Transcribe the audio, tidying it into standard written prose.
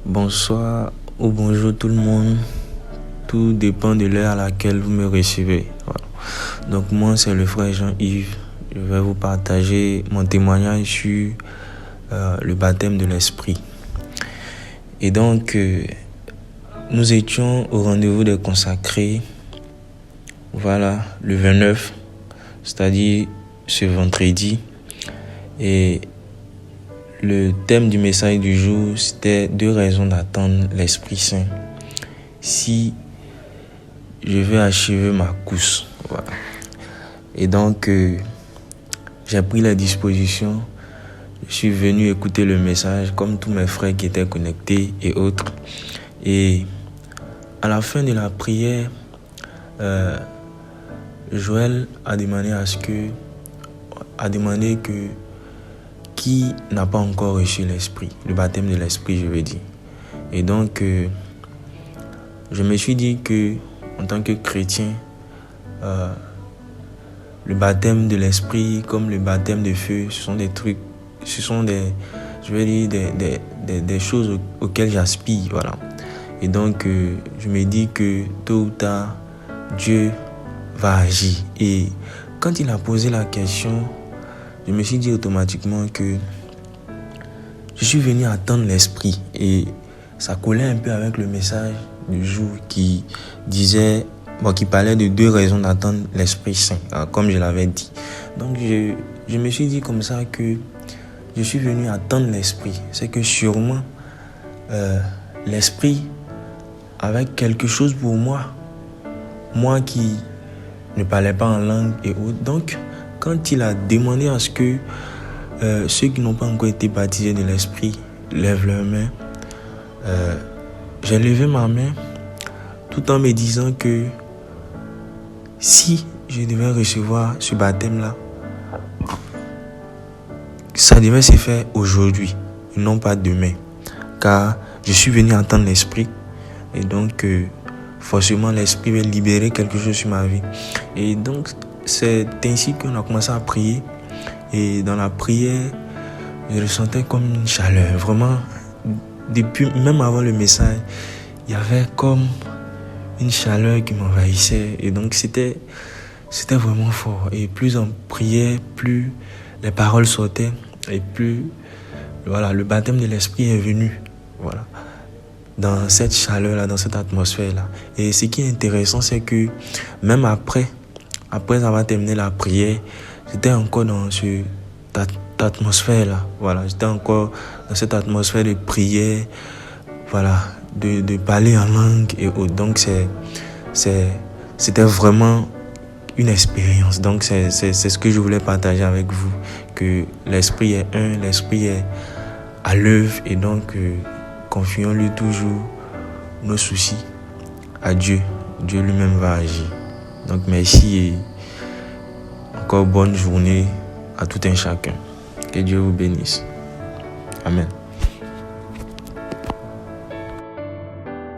Bonsoir ou bonjour tout le monde. Tout dépend de l'heure à laquelle vous me recevez. Voilà. Donc moi c'est le frère Jean-Yves. Je vais vous partager mon témoignage sur le baptême de l'esprit. Et donc nous étions au rendez-vous des consacrés. Voilà, le 29, c'est-à-dire ce vendredi. Et le thème du message du jour, c'était 2 raisons d'attendre l'Esprit Saint si je vais achever ma course. Voilà. Et donc, j'ai pris la disposition. Je suis venu écouter le message comme tous mes frères qui étaient connectés et autres. Et à la fin de la prière, Joël a demandé que qui n'a pas encore reçu l'esprit, le baptême de l'esprit, je veux dire. Et donc, je me suis dit que, en tant que chrétien, le baptême de l'esprit, comme le baptême de feu, ce sont des choses auxquelles j'aspire, voilà. Et donc, je me dis que tôt ou tard, Dieu va agir. Et quand il a posé la question, je me suis dit automatiquement que je suis venu attendre l'esprit. Et ça collait un peu avec le message du jour qui parlait de 2 raisons d'attendre l'Esprit Saint, comme je l'avais dit. Donc je me suis dit comme ça que je suis venu attendre l'esprit. C'est que sûrement l'esprit avait quelque chose pour moi. Moi qui ne parlais pas en langue et autres. Donc quand il a demandé à ce que ceux qui n'ont pas encore été baptisés de l'esprit lèvent leurs mains, j'ai levé ma main tout en me disant que si je devais recevoir ce baptême-là, ça devait se faire aujourd'hui, et non pas demain. Car je suis venu entendre l'esprit et donc forcément l'esprit va libérer quelque chose sur ma vie. Et donc c'est ainsi qu'on a commencé à prier. Et dans la prière, je ressentais comme une chaleur. Vraiment, même avant le message, il y avait comme une chaleur qui m'envahissait. Et donc c'était vraiment fort. Et plus on priait, plus les paroles sortaient. Et plus le baptême de l'esprit est venu. Voilà. Dans cette chaleur-là, dans cette atmosphère-là. Et ce qui est intéressant, c'est que même après avoir terminé la prière, j'étais encore dans cette atmosphère-là. Voilà, j'étais encore dans cette atmosphère de prière, voilà, de parler en langue et autres. Donc c'était vraiment une expérience. Donc c'est ce que je voulais partager avec vous, que l'esprit est un, l'esprit est à l'œuvre et donc confions-lui toujours nos soucis à Dieu. Dieu lui-même va agir. Donc merci et encore bonne journée à tout un chacun. Que Dieu vous bénisse. Amen.